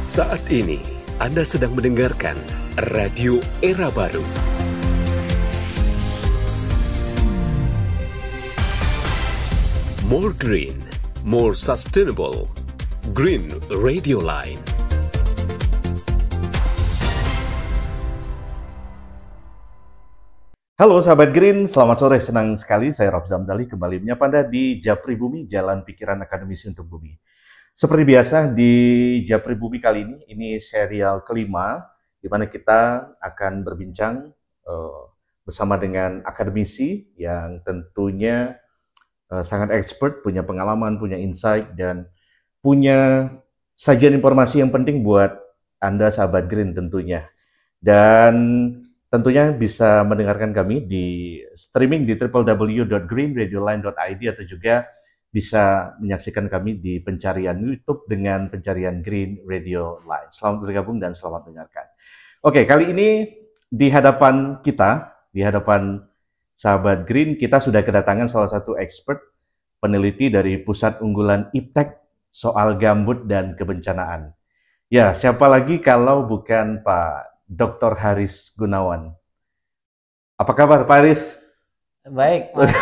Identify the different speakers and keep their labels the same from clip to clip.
Speaker 1: Saat ini, Anda sedang mendengarkan Radio Era Baru. More green, more sustainable. Green Radio Line.
Speaker 2: Halo sahabat Green, selamat sore. Senang sekali saya Rob Zamzali kembali menyapa Anda di Japri Bumi, Jalan Pikiran Akademisi untuk Bumi. Seperti biasa di Japri Bumi kali ini serial kelima, di mana kita akan berbincang bersama dengan akademisi yang tentunya sangat expert, punya pengalaman, punya insight, dan punya sajian informasi yang penting buat Anda sahabat Green tentunya. Dan tentunya bisa mendengarkan kami di streaming di www.greenradioline.id atau juga bisa menyaksikan kami di pencarian YouTube dengan pencarian Green Radio Line. Selamat bergabung dan selamat mendengarkan. Oke, kali ini di hadapan kita, di hadapan sahabat Green, kita sudah kedatangan salah satu expert peneliti dari Pusat Unggulan Iptek soal gambut dan kebencanaan. Ya, siapa lagi kalau bukan Pak Dr. Haris Gunawan. Apa kabar Pak Haris?
Speaker 3: Baik, Pak.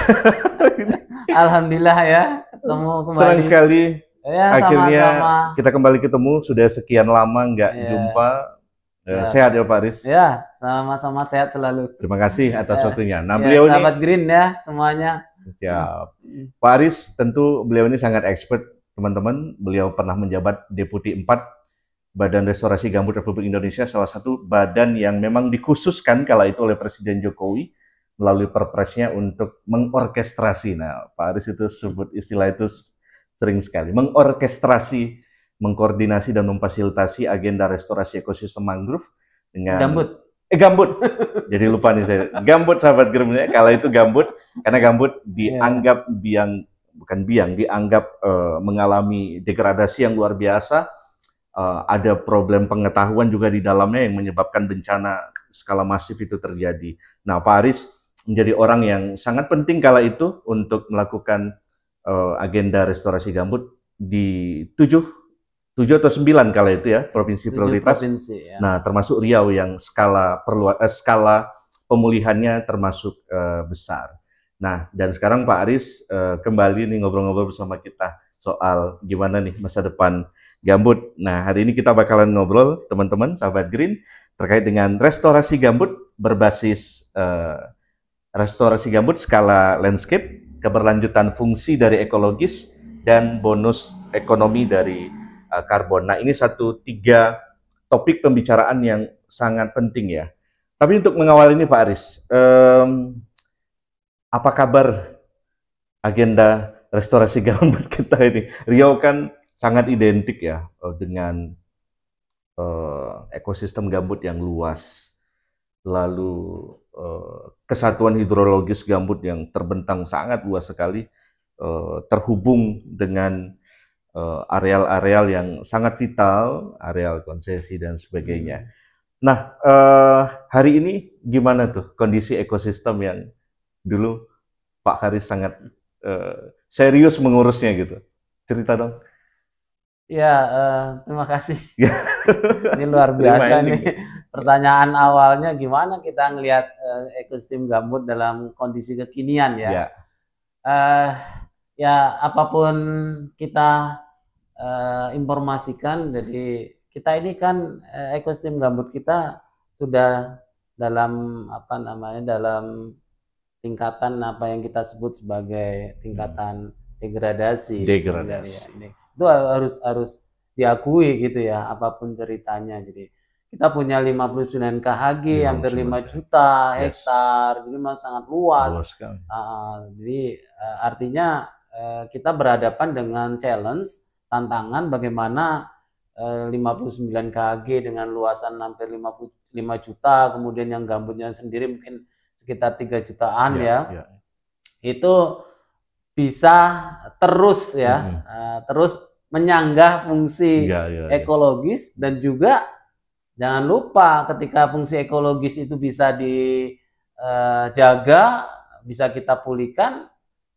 Speaker 3: Alhamdulillah ya, ketemu kembali.
Speaker 2: Senang sekali.
Speaker 3: Ya,
Speaker 2: Akhirnya
Speaker 3: sama-sama.
Speaker 2: kita kembali ketemu, sudah sekian lama nggak jumpa. Sehat ya Pak Haris?
Speaker 3: Ya, sama-sama sehat selalu.
Speaker 2: Terima kasih atas waktunya. Nah,
Speaker 3: Ya,
Speaker 2: beliau
Speaker 3: sahabat
Speaker 2: ini
Speaker 3: Green ya semuanya.
Speaker 2: siap. Pak Haris, tentu beliau ini sangat expert, teman-teman. Beliau pernah menjabat Deputi 4 Badan Restorasi Gambut Republik Indonesia, salah satu badan yang memang dikhususkan kala itu oleh Presiden Jokowi melalui perpresnya untuk mengorkestrasi. Nah, Pak Haris itu sebut istilah itu sering sekali. Mengorkestrasi, mengkoordinasi dan memfasilitasi agenda restorasi ekosistem mangrove dengan gambut. Jadi lupa nih saya. Gambut sahabat Green, kala itu gambut karena gambut dianggap dianggap mengalami degradasi yang luar biasa. Ada problem pengetahuan juga di dalamnya yang menyebabkan bencana skala masif itu terjadi. Nah, Pak Haris menjadi orang yang sangat penting kala itu untuk melakukan agenda restorasi gambut di 7 atau 9 kala itu ya, provinsi prioritas.
Speaker 3: Ya.
Speaker 2: Nah, termasuk Riau yang skala pemulihannya termasuk besar. Nah, dan sekarang Pak Haris kembali nih ngobrol-ngobrol bersama kita soal gimana nih masa depan gambut. Nah, hari ini kita bakalan ngobrol, teman-teman, sahabat Green, terkait dengan restorasi gambut berbasis restorasi gambut skala landscape, keberlanjutan fungsi dari ekologis, dan bonus ekonomi dari karbon. Nah, ini 3 topik pembicaraan yang sangat penting ya. Tapi untuk mengawal ini Pak Haris, apa kabar agenda restorasi gambut kita ini? Riau kan sangat identik ya dengan ekosistem gambut yang luas, lalu kesatuan hidrologis gambut yang terbentang sangat luas sekali, terhubung dengan areal-areal yang sangat vital, areal konsesi dan sebagainya. Nah, hari ini gimana tuh kondisi ekosistem yang dulu Pak Haris sangat serius mengurusnya gitu? Cerita dong.
Speaker 3: Ya, terima kasih. Ini luar biasa nih. Pertanyaan awalnya gimana kita ngelihat ekosistem gambut dalam kondisi kekinian ya. Ya, apapun kita informasikan, jadi kita ini kan ekosistem gambut kita sudah dalam dalam tingkatan apa yang kita sebut sebagai tingkatan degradasi. Itu harus diakui gitu ya, apapun ceritanya. Jadi kita punya 59 KHG, hampir 5 juta hektar, jadi memang sangat luas. Jadi artinya kita berhadapan dengan challenge, tantangan bagaimana 59 KHG dengan luasan hampir 55 juta, kemudian yang gambutnya sendiri mungkin sekitar 3 jutaan itu bisa terus terus menyanggah fungsi ekologis, dan juga jangan lupa ketika fungsi ekologis itu bisa dijaga, bisa kita pulihkan,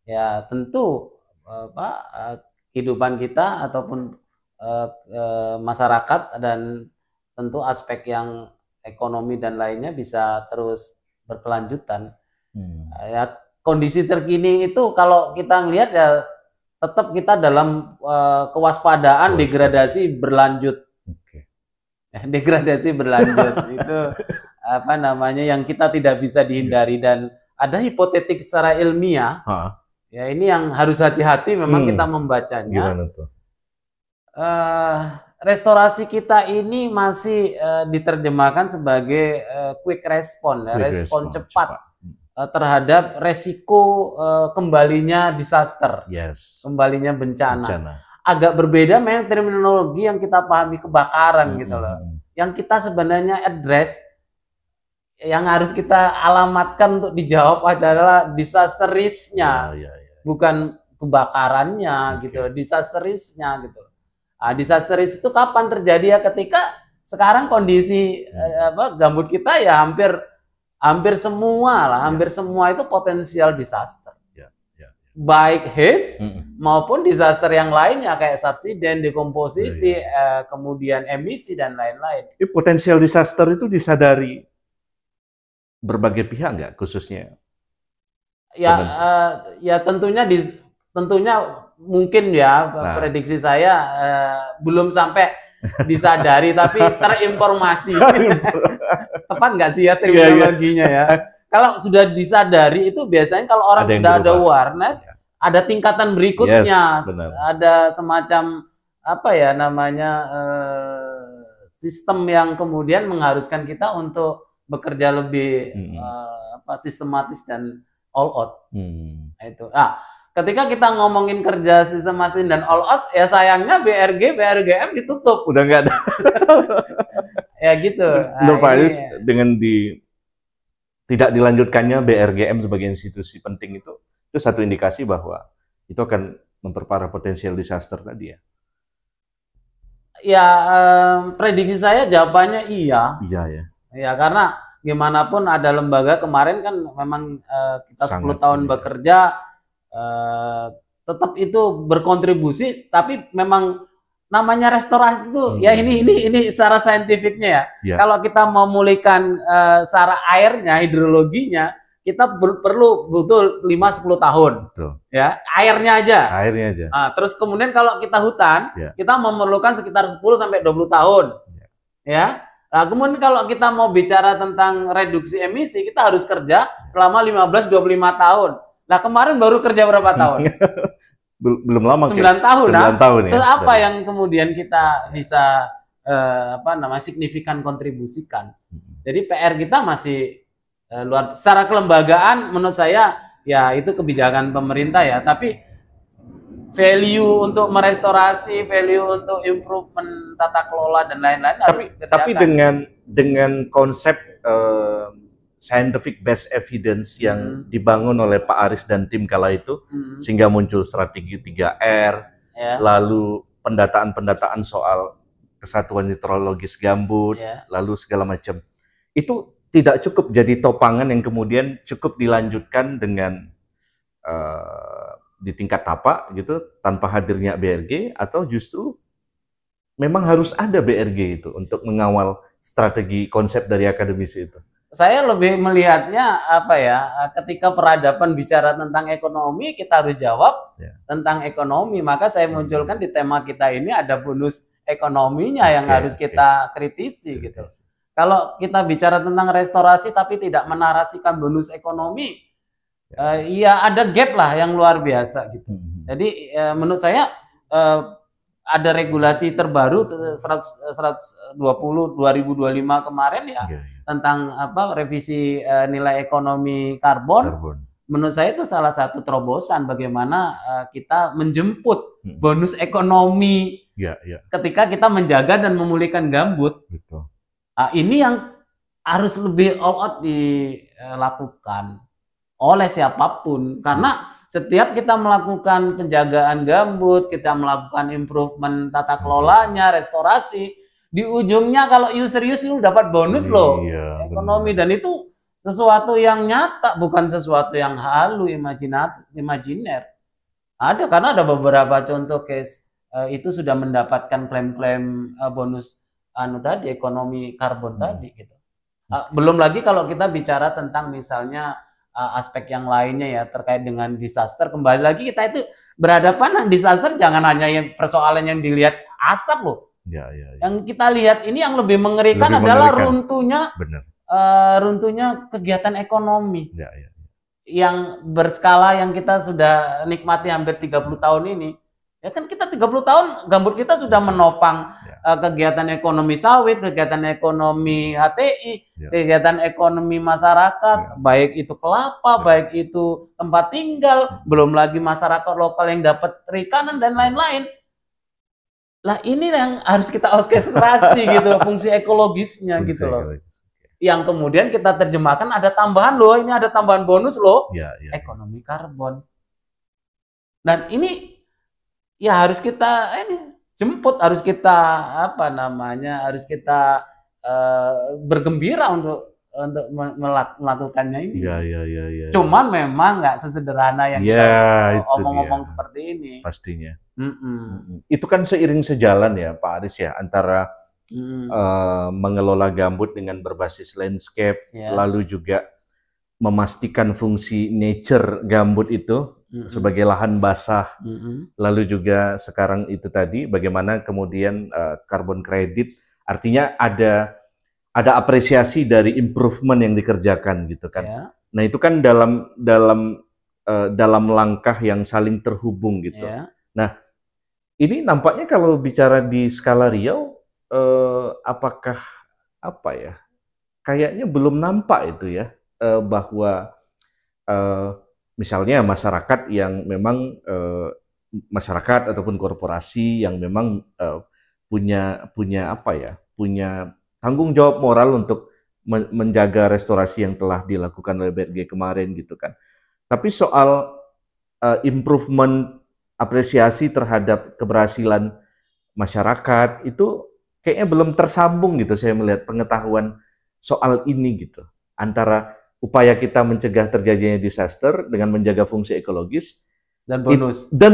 Speaker 3: ya tentu kehidupan kita ataupun masyarakat dan tentu aspek yang ekonomi dan lainnya bisa terus berkelanjutan. Ya, kondisi terkini itu kalau kita ngelihat ya tetap kita dalam kewaspadaan degradasi berlanjut. Degradasi berlanjut itu apa namanya yang kita tidak bisa dihindari dan ada hipotetik secara ilmiah. Ya ini yang harus hati-hati memang kita membacanya.
Speaker 2: Gimana tuh?
Speaker 3: Restorasi kita ini masih diterjemahkan sebagai quick response, respon cepat terhadap resiko kembalinya disaster, kembalinya bencana. Agak berbeda memang terminologi yang kita pahami kebakaran gitu loh. Yang kita sebenarnya address, yang harus kita alamatkan untuk dijawab adalah disaster risk-nya, bukan kebakarannya gitu, disaster risk-nya gitu. Nah, disaster risk itu kapan terjadi ya? Ketika sekarang kondisi gambut kita ya hampir semua lah, hampir semua itu potensial disaster. Baik maupun disaster yang lainnya kayak subsiden, dekomposisi, kemudian emisi dan lain-lain.
Speaker 2: Potensial disaster itu disadari berbagai pihak nggak, khususnya?
Speaker 3: Ya tentunya mungkin ya prediksi saya belum sampai disadari tapi terinformasi. Tepat nggak sih ya terminologinya ya? Kalau sudah disadari itu biasanya kalau orang sudah ada awareness, ada tingkatan berikutnya, ada semacam apa ya namanya sistem yang kemudian mengharuskan kita untuk bekerja lebih sistematis dan all out. Itu. Nah, ketika kita ngomongin kerja sistematis dan all out, ya sayangnya BRGM ditutup.
Speaker 2: Udah nggak ada.
Speaker 3: Ya gitu.
Speaker 2: Menurut Pak Ayus, dengan tidak dilanjutkannya BRGM sebagai institusi penting itu satu indikasi bahwa itu akan memperparah potensial disaster tadi ya?
Speaker 3: Ya, prediksi saya jawabannya iya.
Speaker 2: Iya ya.
Speaker 3: Ya, karena gimana pun ada lembaga kemarin kan memang kita 10 tahun bekerja, tetap itu berkontribusi, tapi memang namanya restorasi itu ya ini secara saintifiknya ya. Kalau kita memulihkan secara airnya, hidrologinya, kita butuh 5-10 tahun.
Speaker 2: Betul.
Speaker 3: Ya, airnya aja.
Speaker 2: Nah,
Speaker 3: terus kemudian kalau kita hutan, kita memerlukan sekitar 10-20 tahun. Ya. Nah, kemudian kalau kita mau bicara tentang reduksi emisi, kita harus kerja selama 15-25 tahun. Nah, kemarin baru kerja berapa tahun?
Speaker 2: Belum lama.
Speaker 3: 9 tahun.
Speaker 2: 9 tahun ya.
Speaker 3: Terus apa yang kemudian kita bisa signifikan kontribusikan? Jadi PR kita masih luar. Secara kelembagaan menurut saya ya itu kebijakan pemerintah ya, tapi value untuk merestorasi, value untuk improvement tata kelola dan lain-lain harus dikerjakan.
Speaker 2: Tapi dengan konsep scientific based evidence yang dibangun oleh Pak Aris dan tim kala itu, sehingga muncul strategi 3R, lalu pendataan soal kesatuan hidrologis gambut, lalu segala macam. Itu tidak cukup jadi topangan yang kemudian cukup dilanjutkan dengan di tingkat tapak gitu tanpa hadirnya BRG, atau justru memang harus ada BRG itu untuk mengawal strategi konsep dari akademisi itu?
Speaker 3: Saya lebih melihatnya ketika peradaban bicara tentang ekonomi, kita harus jawab tentang ekonomi. Maka saya munculkan di tema kita ini ada bonus ekonominya yang harus kita kritisi gitu. Kalau kita bicara tentang restorasi tapi tidak menarasikan bonus ekonomi, ya ada gap lah yang luar biasa gitu. Jadi menurut saya ada regulasi terbaru 120 2025 kemarin ya. Tentang revisi nilai ekonomi karbon. Menurut saya itu salah satu terobosan bagaimana kita menjemput bonus ekonomi ketika kita menjaga dan memulihkan gambut. Ini yang harus lebih all out dilakukan oleh siapapun, karena setiap kita melakukan penjagaan gambut, kita melakukan improvement tata kelolanya, restorasi, di ujungnya kalau you serius you dapat bonus loh ekonomi, dan itu sesuatu yang nyata, bukan sesuatu yang halu, imajiner. Ada, karena ada beberapa contoh case itu sudah mendapatkan klaim-klaim bonus tadi ekonomi karbon tadi gitu. Belum lagi kalau kita bicara tentang misalnya aspek yang lainnya ya terkait dengan disaster, kembali lagi kita itu berhadapan dengan disaster jangan hanya yang persoalan yang dilihat asap loh.
Speaker 2: Ya.
Speaker 3: Yang kita lihat ini yang lebih mengerikan adalah runtuhnya runtuhnya kegiatan ekonomi.
Speaker 2: Ya.
Speaker 3: Yang berskala yang kita sudah nikmati hampir 30 tahun ini. Ya kan kita 30 tahun gambut kita sudah menopang kegiatan ekonomi sawit, kegiatan ekonomi HTI, kegiatan ekonomi masyarakat, baik itu kelapa, baik itu tempat tinggal, belum lagi masyarakat lokal yang dapat perikanan dan lain-lain. Lah ini yang harus kita orkestrasi gitu, fungsi ekologisnya gitu loh. Yang kemudian kita terjemahkan ada tambahan loh, ini ada tambahan bonus loh, ekonomi karbon. Dan ini ya harus kita jemput, harus kita harus kita bergembira untuk melakukannya ini.
Speaker 2: Iya.
Speaker 3: Cuman memang nggak sesederhana yang kita omong-omong seperti ini.
Speaker 2: Pastinya. Itu kan seiring sejalan ya Pak Aris ya, antara mengelola gambut dengan berbasis landscape, lalu juga memastikan fungsi nature gambut itu sebagai lahan basah, lalu juga sekarang itu tadi bagaimana kemudian carbon credit, artinya ada apresiasi dari improvement yang dikerjakan gitu kan. Nah itu kan dalam langkah yang saling terhubung gitu. Nah ini nampaknya kalau bicara di skala Riau, apakah kayaknya belum nampak itu ya, bahwa misalnya masyarakat yang memang masyarakat ataupun korporasi yang memang punya tanggung jawab moral untuk menjaga restorasi yang telah dilakukan oleh BRG kemarin gitu kan. Tapi soal improvement, apresiasi terhadap keberhasilan masyarakat itu kayaknya belum tersambung gitu, saya melihat pengetahuan soal ini gitu, antara upaya kita mencegah terjadinya disaster dengan menjaga fungsi ekologis dan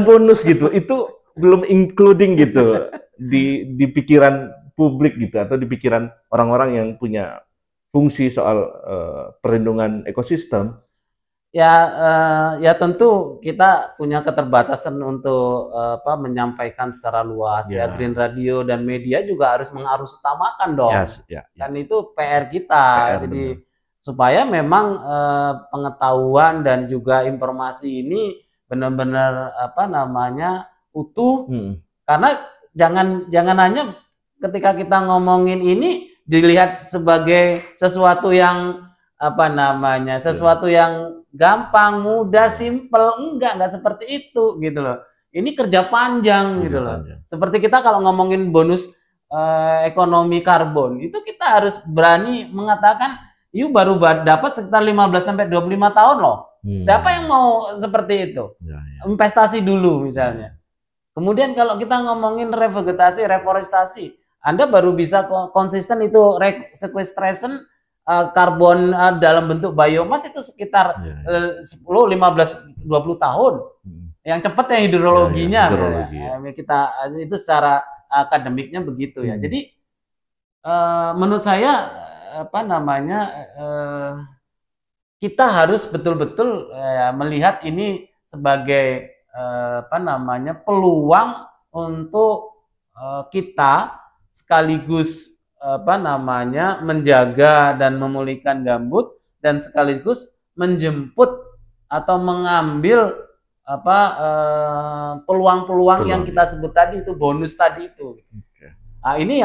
Speaker 2: bonus gitu, itu belum including gitu di pikiran publik gitu, atau di pikiran orang-orang yang punya fungsi soal perlindungan ekosistem.
Speaker 3: Ya tentu kita punya keterbatasan untuk menyampaikan secara luas ya. Green Radio dan media juga harus mengarus utamakan dong. Kan itu PR kita. Jadi supaya memang pengetahuan dan juga informasi ini benar-benar utuh. Karena jangan hanya ketika kita ngomongin ini dilihat sebagai sesuatu yang sesuatu yang gampang, mudah, simple. Enggak seperti itu gitu loh. Ini kerja panjang gitu loh. Seperti kita kalau ngomongin bonus ekonomi karbon, itu kita harus berani mengatakan, you baru dapat sekitar 15 sampai 25 tahun loh. Siapa yang mau seperti itu? Investasi dulu misalnya. Kemudian kalau kita ngomongin revegetasi, reforestasi, Anda baru bisa konsisten itu sequestration karbon dalam bentuk biomas itu sekitar 10, 15, 20 tahun. Yang cepat ya hidrologinya. Kita itu secara akademiknya begitu ya. Jadi menurut saya kita harus betul-betul melihat ini sebagai peluang untuk kita sekaligus menjaga dan memulihkan gambut dan sekaligus menjemput atau mengambil peluang-peluang yang kita sebut tadi itu, bonus tadi itu. Nah, ini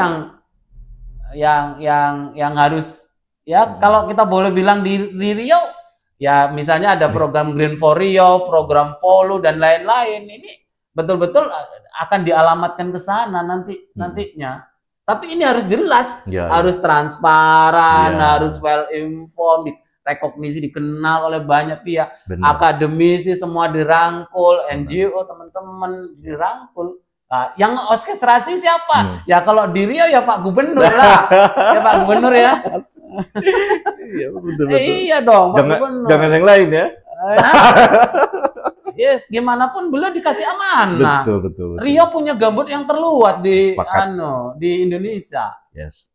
Speaker 3: yang harus kalau kita boleh bilang di Riau ya, misalnya ada program Green for Riau, program Volu dan lain-lain, ini betul-betul akan dialamatkan ke sana nantinya. Tapi ini harus jelas, harus transparan, harus well informed, rekognisi, dikenal oleh banyak pihak. Akademisi semua dirangkul, NGO teman-teman dirangkul. Nah, yang orkestrasi siapa? Ya kalau di Riau ya Pak Gubernur lah. Ya Pak Gubernur ya. Iya, betul-betul. Iya dong, Pak Gubernur.
Speaker 2: Jangan yang lain ya.
Speaker 3: yes, gimana pun beliau dikasih amanah.
Speaker 2: Betul.
Speaker 3: Riau punya gambut yang terluas di
Speaker 2: Sepakat.
Speaker 3: di Indonesia.
Speaker 2: Yes.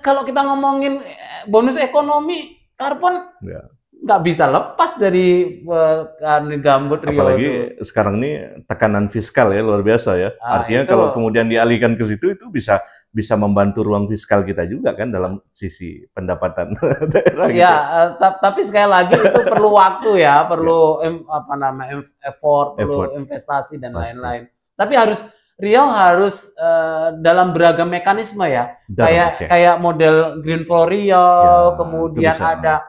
Speaker 3: Kalau kita ngomongin bonus ekonomi karbon,
Speaker 2: Ya.
Speaker 3: nggak bisa lepas dari gambut Riau.
Speaker 2: Apalagi
Speaker 3: itu.
Speaker 2: sekarang ini tekanan fiskal ya luar biasa ya. Artinya
Speaker 3: itu.
Speaker 2: kalau kemudian dialihkan ke situ itu bisa membantu ruang fiskal kita juga kan dalam sisi pendapatan daerah.
Speaker 3: Ya, tapi sekali lagi itu perlu waktu ya, perlu effort, perlu investasi dan lain-lain. Tapi Riau harus dalam beragam mekanisme ya, kayak model Green for Riau, kemudian ada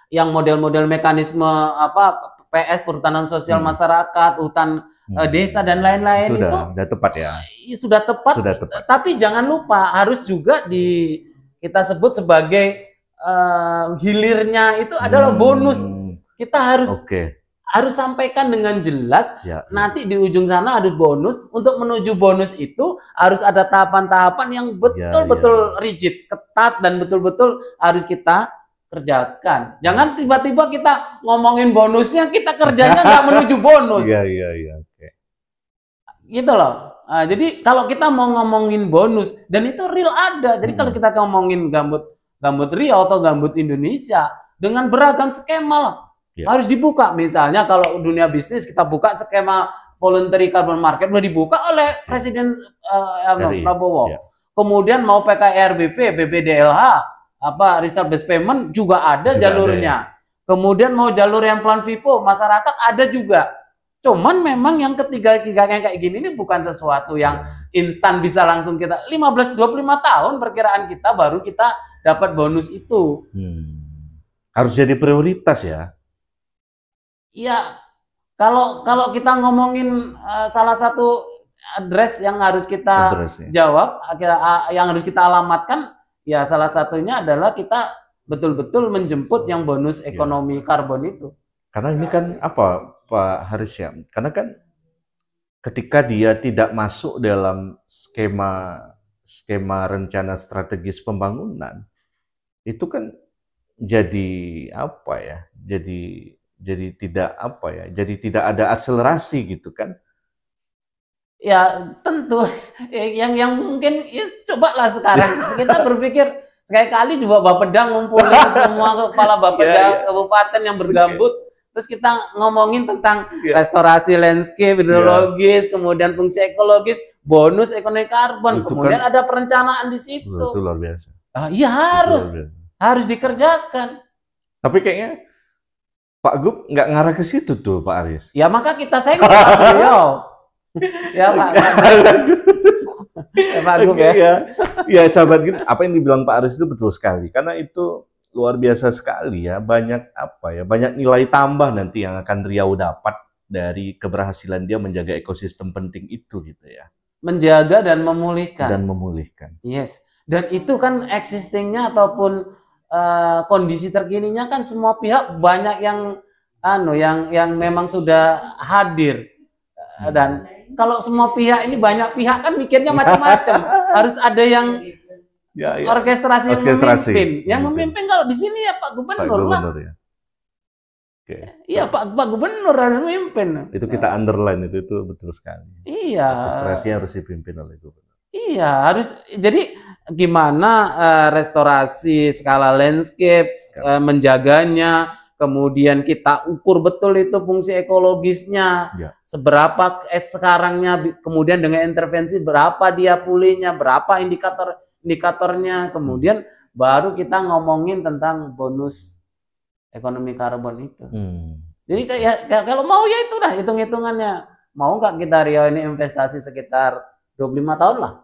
Speaker 3: yang model-model mekanisme PS perhutanan sosial masyarakat, hutan desa dan lain-lain itu
Speaker 2: udah tepat ya.
Speaker 3: Sudah tepat. Tapi jangan lupa harus juga kita sebut sebagai hilirnya itu adalah bonus. Kita harus sampaikan dengan jelas. Nanti di ujung sana ada bonus. Untuk menuju bonus itu harus ada tahapan-tahapan yang betul-betul rigid, ketat dan betul-betul harus kita kerjakan. Jangan tiba-tiba kita ngomongin bonusnya, kita kerjanya nggak menuju bonus.
Speaker 2: Iya.
Speaker 3: Gitu loh. Jadi kalau kita mau ngomongin bonus dan itu real ada. Jadi kalau kita ngomongin gambut Riau atau gambut Indonesia dengan beragam skema lah. Harus dibuka. Misalnya kalau dunia bisnis kita buka skema voluntary carbon market udah dibuka oleh Presiden Prabowo. Kemudian mau PKRBP, BPDLH, reserve based payment juga ada jalurnya. Kemudian mau jalur yang plan FIPO masyarakat ada juga. Cuman memang yang ketiga yang kayak gini ini bukan sesuatu yang instan bisa langsung kita 15-25 tahun perkiraan kita baru kita dapat bonus itu.
Speaker 2: Harus jadi prioritas ya.
Speaker 3: Iya. Kalau kita ngomongin salah satu address yang harus kita jawab, yang harus kita alamatkan, ya salah satunya adalah kita betul-betul menjemput yang bonus ekonomi karbon itu.
Speaker 2: Karena ini kan Pak Haris ya, karena kan ketika dia tidak masuk dalam skema rencana strategis pembangunan, itu kan jadi jadi tidak ada akselerasi gitu kan.
Speaker 3: Ya tentu yang mungkin cobalah sekarang kita berpikir sekali-kali juga Bapeda ngumpulin semua kepala Bapeda kabupaten yang bergambut, terus kita ngomongin tentang restorasi landscape hidrologis, kemudian fungsi ekologis, bonus ekonomi karbon, itu kemudian kan ada perencanaan di situ.
Speaker 2: Itu luar biasa.
Speaker 3: Iya harus dikerjakan.
Speaker 2: Tapi kayaknya Pak Gub nggak ngarah ke situ tuh Pak Aris.
Speaker 3: Ya maka kita segmen beliau. Ya Pak. Ya Pak Gub ya.
Speaker 2: Ya sahabat gitu, apa yang dibilang Pak Aris itu betul sekali. Karena itu luar biasa sekali ya. Banyak nilai tambah nanti yang akan Riau dapat dari keberhasilan dia menjaga ekosistem penting itu gitu ya.
Speaker 3: Menjaga dan memulihkan. Yes. Dan itu kan existingnya ataupun kondisi terkininya kan semua pihak banyak yang memang sudah hadir. Dan kalau semua pihak ini banyak pihak kan mikirnya macam-macam. Harus ada yang orkestrasi yang memimpin. Yang memimpin kalau di sini ya Pak Gubernur lah.
Speaker 2: Ya.
Speaker 3: Iya Pak Gubernur harus memimpin.
Speaker 2: Itu kita underline itu betul sekali.
Speaker 3: Iya.
Speaker 2: Orkestrasi harus dipimpin oleh Gubernur.
Speaker 3: Iya harus. Jadi gimana restorasi skala landscape, menjaganya, kemudian kita ukur betul itu fungsi ekologisnya, seberapa sekarangnya, kemudian dengan intervensi berapa dia pulihnya, berapa indikatornya, kemudian baru kita ngomongin tentang bonus ekonomi karbon itu. Jadi kalau mau ya itu dah hitung-hitungannya. Mau nggak kita Riau ini investasi sekitar 25 tahun lah.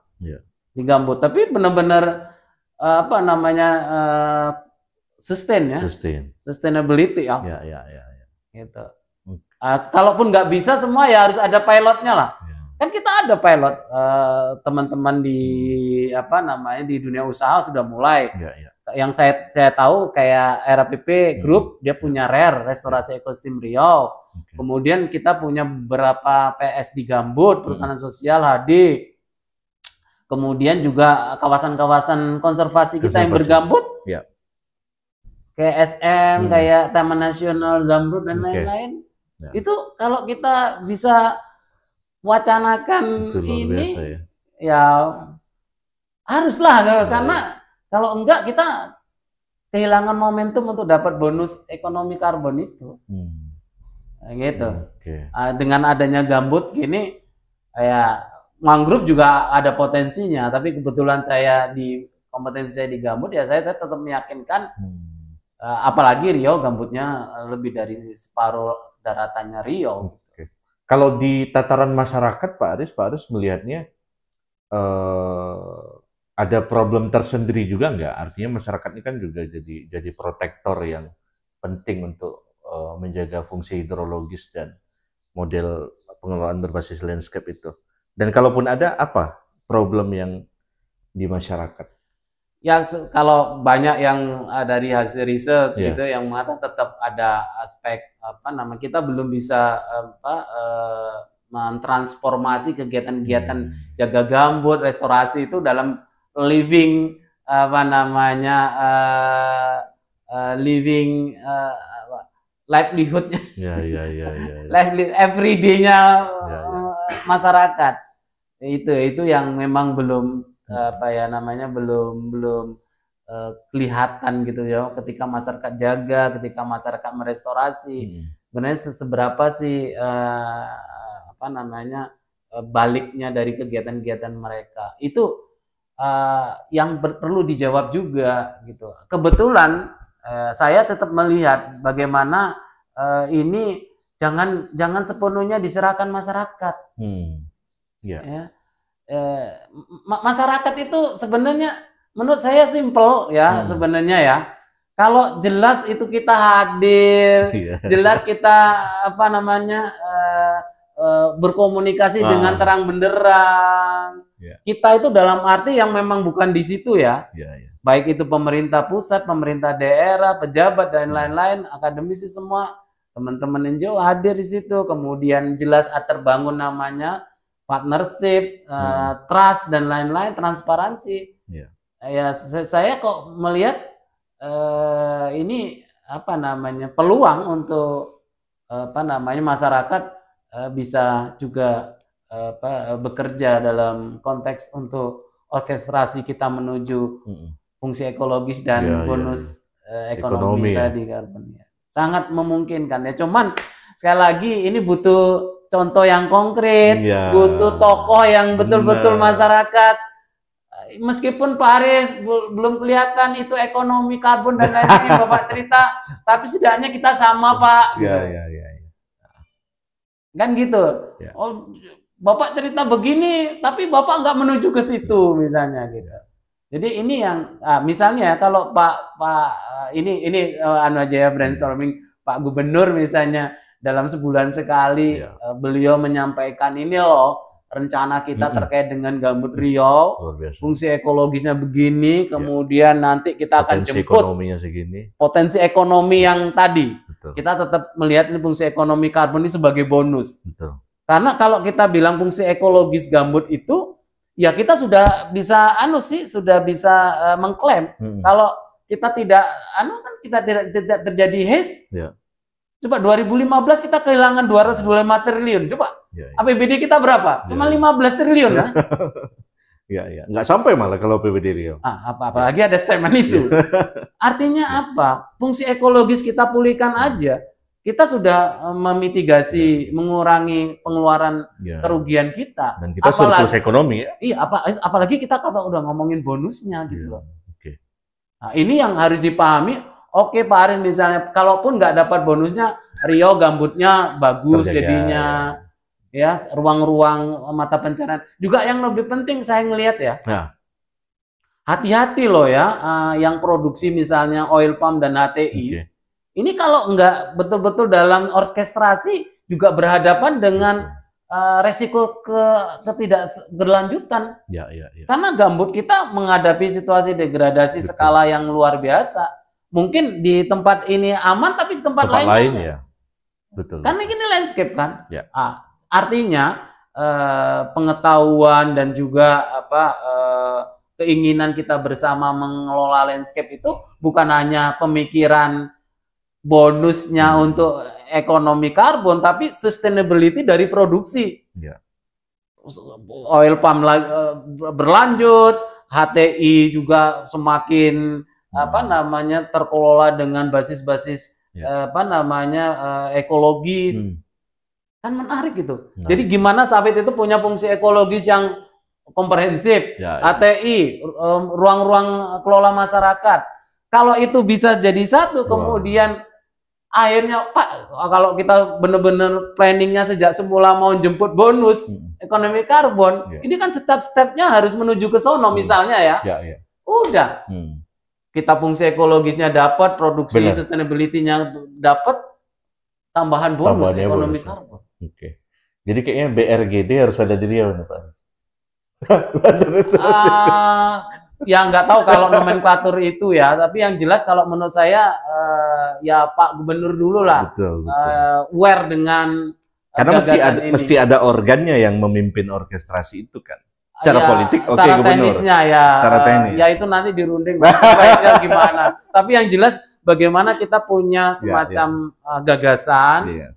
Speaker 3: Di gambut, tapi benar-benar sustain ya, sustainability ya. Gitu. Kalaupun nggak bisa semua ya harus ada pilotnya lah. Kan kita ada pilot, teman-teman di di dunia usaha sudah mulai. Yang saya tahu kayak RAPP Group dia punya restorasi ekosistem Riau. Kemudian kita punya beberapa PS di gambut, perhutanan sosial HD. Kemudian juga kawasan-kawasan konservasi kita yang bergambut, kayak SM, kayak Taman Nasional Zamrud dan lain-lain.
Speaker 2: Ya.
Speaker 3: Itu kalau kita bisa wacanakan
Speaker 2: Itu luar
Speaker 3: ini,
Speaker 2: biasa ya.
Speaker 3: ya haruslah,
Speaker 2: Ya,
Speaker 3: karena kalau enggak kita kehilangan momentum untuk dapat bonus ekonomi karbon itu. Gitu.
Speaker 2: Oke.
Speaker 3: Dengan adanya gambut gini, ya mangrove juga ada potensinya, tapi kebetulan kompetensi saya di gambut, ya saya tetap meyakinkan, apalagi Riau gambutnya lebih dari separuh daratannya Riau.
Speaker 2: Oke. Kalau di tataran masyarakat, Pak Aris melihatnya ada problem tersendiri juga nggak? Artinya masyarakat ini kan juga jadi protektor yang penting untuk menjaga fungsi hidrologis dan model pengelolaan berbasis landscape itu. Dan kalaupun ada, apa problem yang di masyarakat?
Speaker 3: Ya, kalau banyak yang dari hasil riset gitu yang mengatakan tetap ada aspek kita belum bisa mentransformasi kegiatan-kegiatan jaga gambut, restorasi itu dalam living living livelihood-nya, everyday-nya masyarakat. Itu yang memang belum belum kelihatan gitu ya, ketika masyarakat jaga, ketika masyarakat merestorasi. Sebenarnya seberapa sih baliknya dari kegiatan-kegiatan mereka. Itu yang perlu dijawab juga gitu. Kebetulan saya tetap melihat bagaimana ini jangan sepenuhnya diserahkan masyarakat. Masyarakat itu sebenarnya menurut saya simple ya, sebenarnya ya. Kalau jelas itu kita hadir, jelas kita berkomunikasi dengan terang benderang. Kita itu dalam arti yang memang bukan di situ ya. Baik itu pemerintah pusat, pemerintah daerah, pejabat dan lain-lain, akademisi semua, teman-teman NGO hadir di situ. Kemudian jelas terbangun namanya partnership, trust dan lain-lain, transparansi. Ya, saya kok melihat ini peluang untuk masyarakat bisa juga bekerja dalam konteks untuk orkestrasi kita menuju fungsi ekologis dan bonus ekonomi tadi karbon. Sangat memungkinkan ya. Cuman sekali lagi ini butuh contoh yang konkret, butuh tokoh yang betul-betul masyarakat. Meskipun Pak Aris belum kelihatan itu ekonomi karbon dan lain-lain Bapak cerita, tapi setidaknya kita sama Pak. Kan gitu. Oh, Bapak cerita begini, tapi Bapak nggak menuju ke situ misalnya gitu. Jadi ini yang misalnya kalau Pak ini aja ya brainstorming Pak Gubernur misalnya dalam sebulan sekali beliau menyampaikan ini loh rencana kita terkait dengan gambut Riau, fungsi ekologisnya begini, kemudian nanti kita akan jemput
Speaker 2: ekonominya segini.
Speaker 3: Potensi ekonomi yang tadi. Kita tetap melihat ini fungsi ekonomi karbon ini sebagai bonus. Karena kalau kita bilang fungsi ekologis gambut itu, ya kita sudah bisa mengklaim. Kalau kita tidak kan kita tidak terjadi haze. Coba 2015 kita kehilangan 225 triliun. Coba APBD kita berapa? Cuma 15 triliun kan?
Speaker 2: Nggak sampai malah kalau APBD Riau.
Speaker 3: Apalagi ada statement itu. Artinya apa? Fungsi ekologis kita pulihkan aja. Kita sudah memitigasi, mengurangi pengeluaran kerugian kita.
Speaker 2: Dan kita surplus ekonomi ya.
Speaker 3: Iya, apalagi kita kalau udah ngomongin bonusnya gitu loh. Nah, ini yang harus dipahami. Oke Pak Aris misalnya, kalaupun nggak dapat bonusnya, Riau gambutnya bagus jadinya, ya ruang-ruang mata pencarian. Juga yang lebih penting saya ngelihat ya, hati-hati loh ya, yang produksi misalnya oil palm dan HTI. Ini kalau nggak betul-betul dalam orkestrasi juga berhadapan dengan resiko ketidakberlanjutan. Karena gambut kita menghadapi situasi degradasi skala yang luar biasa. Mungkin di tempat ini aman, tapi di tempat lain
Speaker 2: ya. Betul.
Speaker 3: Kan ini landscape kan. Artinya pengetahuan dan juga keinginan kita bersama mengelola landscape itu bukan hanya pemikiran bonusnya untuk ekonomi karbon, tapi sustainability dari produksi.
Speaker 2: Ya.
Speaker 3: Oil palm berlanjut, HTI juga semakin terkelola dengan basis-basis ekologis. Kan menarik gitu. Jadi gimana sawit itu punya fungsi ekologis yang komprehensif, HTI, ruang-ruang kelola masyarakat. Kalau itu bisa jadi satu, kemudian akhirnya Pak, kalau kita benar-benar planningnya sejak semula mau jemput bonus ekonomi karbon, ini kan step-stepnya harus menuju ke sono misalnya ya. Udah, kita fungsi ekologisnya dapat, produksi sustainability-nya dapat, tambahan bonus ekonomi karbon.
Speaker 2: Oke. Jadi kayaknya BRGD harus ada di Riau nih Pak.
Speaker 3: Ya nggak tahu kalau nomenklatur itu ya, tapi yang jelas kalau menurut saya ya Pak Gubernur dulu lah, aware dengan
Speaker 2: karena mesti ada organnya yang memimpin orkestrasi itu kan. Secara politik oke Gubernur.
Speaker 3: Teknisnya ya.
Speaker 2: Secara teknis.
Speaker 3: Ya itu nanti dirunding baiknya gimana. Tapi yang jelas bagaimana kita punya semacam gagasan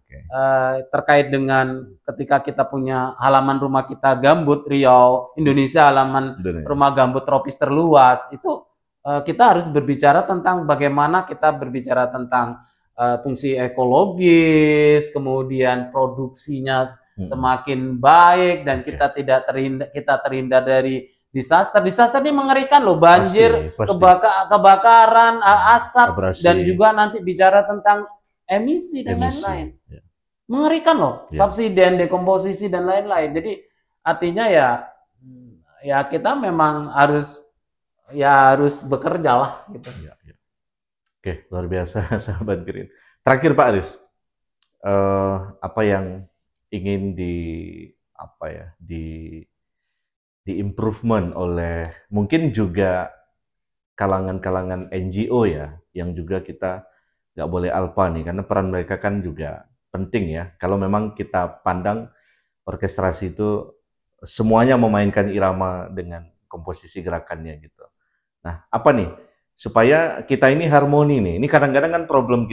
Speaker 3: terkait dengan ketika kita punya halaman rumah kita gambut Riau, Indonesia halaman rumah gambut tropis terluas, itu kita harus berbicara tentang bagaimana kita berbicara tentang fungsi ekologis, kemudian produksinya semakin baik dan kita tidak terhindar dari disaster. Disaster ini mengerikan loh, banjir, kebakaran, asap, dan juga nanti bicara tentang emisi dan lain-lain. Mengerikan loh, subsiden, dekomposisi dan lain-lain. Jadi artinya ya kita memang harus bekerja lah gitu.
Speaker 2: Oke, luar biasa sahabat Green. Terakhir Pak Aris, apa yang ingin di improvement oleh mungkin juga kalangan-kalangan NGO ya, yang juga kita nggak boleh alpa nih, karena peran mereka kan juga penting ya. Kalau memang kita pandang orkestrasi itu semuanya memainkan irama dengan komposisi gerakannya gitu. Nah, apa nih supaya kita ini harmoni nih? Ini kadang-kadang kan problem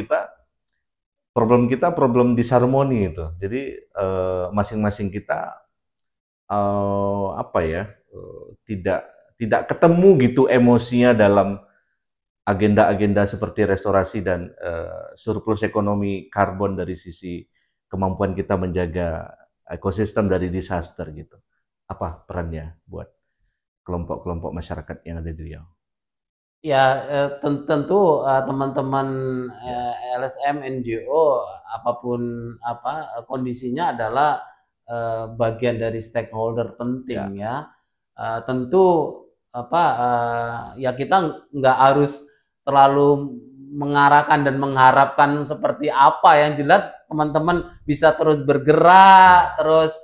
Speaker 2: disharmoni itu. Jadi masing-masing kita tidak ketemu gitu emosinya dalam agenda-agenda seperti restorasi dan surplus ekonomi karbon dari sisi kemampuan kita menjaga ekosistem dari disaster gitu. Apa perannya buat kelompok-kelompok masyarakat yang ada di Riau?
Speaker 3: Ya tentu teman-teman LSM, NGO, apapun kondisinya adalah bagian dari stakeholder penting ya. Tentu ya kita nggak harus terlalu mengarahkan dan mengharapkan seperti apa. Yang jelas teman-teman bisa terus bergerak, terus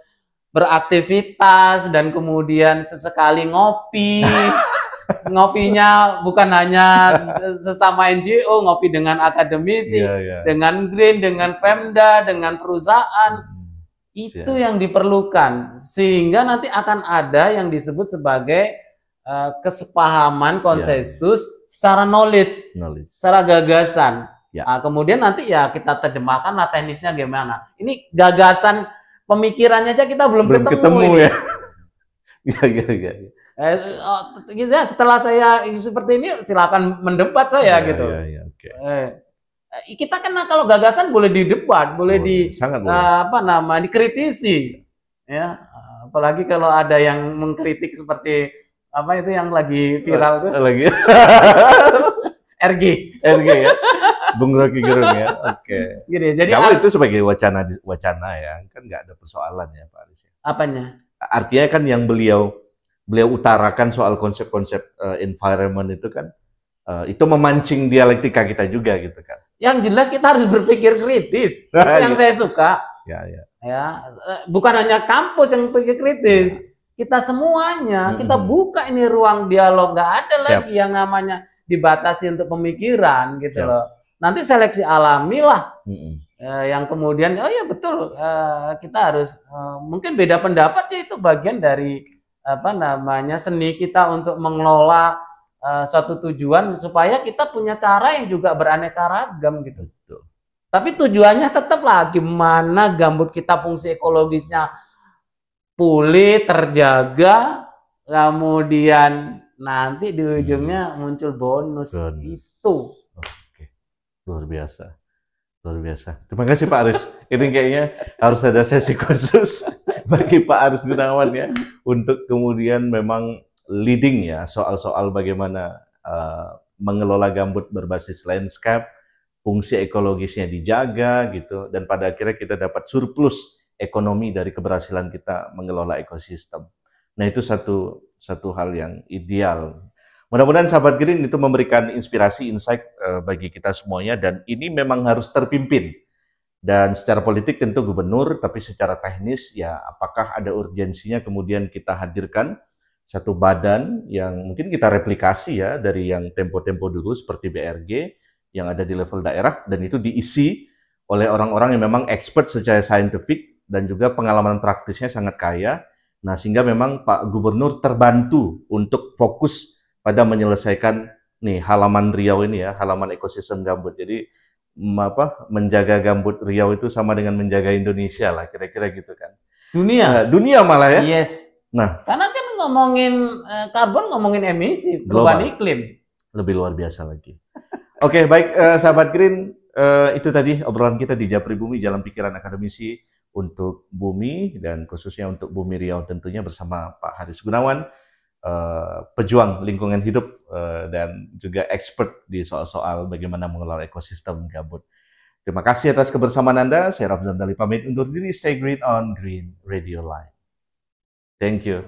Speaker 3: beraktivitas, dan kemudian sesekali ngopi. Ngopinya bukan hanya sesama NGO, ngopi dengan akademisi, dengan Green, dengan Pemda, dengan perusahaan. Itu yang diperlukan, sehingga nanti akan ada yang disebut sebagai kesepahaman, konsensus secara knowledge, secara gagasan. Nah, kemudian nanti ya kita terjemahkan teknisnya gimana. Ini gagasan pemikirannya aja kita belum ketemu
Speaker 2: ya.
Speaker 3: Setelah saya seperti ini silakan mendebat saya gitu. Kita kan kalau gagasan boleh didebat, boleh dikritisi, ya. Apalagi kalau ada yang mengkritik seperti apa itu yang lagi viral tuh. Lagi. RG
Speaker 2: ya. Bung Rocky Gerung ya. Oke.
Speaker 3: Gini, jadi
Speaker 2: itu sebagai wacana ya, kan nggak ada persoalan ya Pak Aris.
Speaker 3: Apanya?
Speaker 2: Artinya kan yang beliau utarakan soal konsep-konsep environment itu kan itu memancing dialektika kita juga gitu kan.
Speaker 3: Yang jelas kita harus berpikir kritis. Itu yang saya suka. Ya, bukan hanya kampus yang berpikir kritis. Kita semuanya, kita buka ini ruang dialog. Nggak ada lagi yang namanya dibatasi untuk pemikiran gitu loh. Nanti seleksi alami lah. Yang kemudian, oh ya betul, kita harus mungkin beda pendapat ya, itu bagian dari seni kita untuk mengelola suatu tujuan supaya kita punya cara yang juga beraneka ragam gitu.
Speaker 2: Betul.
Speaker 3: Tapi tujuannya tetaplah gimana gambut kita fungsi ekologisnya pulih, terjaga, kemudian nanti di ujungnya muncul bonus. Itu.
Speaker 2: Oke. Luar biasa. Luar biasa. Terima kasih Pak Aris. Ini kayaknya harus ada sesi khusus bagi Pak Aris Gunawan ya, untuk kemudian memang leading ya soal-soal bagaimana mengelola gambut berbasis landscape, fungsi ekologisnya dijaga gitu, dan pada akhirnya kita dapat surplus ekonomi dari keberhasilan kita mengelola ekosistem. Nah, itu satu hal yang ideal. Mudah-mudahan sahabat Green itu memberikan inspirasi, insight bagi kita semuanya, dan ini memang harus terpimpin. Dan secara politik tentu gubernur, tapi secara teknis ya apakah ada urgensinya kemudian kita hadirkan satu badan yang mungkin kita replikasi ya dari yang tempo-tempo dulu seperti BRG yang ada di level daerah, dan itu diisi oleh orang-orang yang memang expert secara saintifik dan juga pengalaman praktisnya sangat kaya. Nah, sehingga memang Pak Gubernur terbantu untuk fokus pada menyelesaikan nih halaman Riau ini ya, halaman ekosistem gambut. Jadi menjaga gambut Riau itu sama dengan menjaga Indonesia lah, kira-kira gitu kan. Dunia malah ya.
Speaker 3: Yes.
Speaker 2: Nah,
Speaker 3: karena kan ngomongin karbon, ngomongin emisi, perubahan iklim.
Speaker 2: Lebih luar biasa lagi. Oke, baik sahabat Green, itu tadi obrolan kita di Japri Bumi, Jalan Pikiran Akademisi untuk bumi, dan khususnya untuk Bumi Riau tentunya bersama Pak Haris Gunawan, pejuang lingkungan hidup dan juga expert di soal-soal bagaimana mengelola ekosistem gambut. Terima kasih atas kebersamaan Anda. Saya Rob Zamdali pamit undur diri. Stay green on Green Radio Live. Thank you.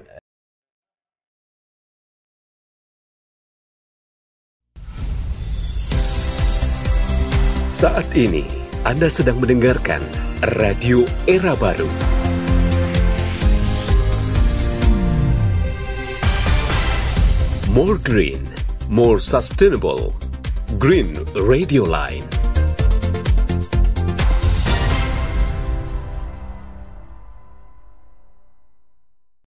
Speaker 1: Saat ini Anda sedang mendengarkan Radio Era Baru. More green, more sustainable. Green Radio Line.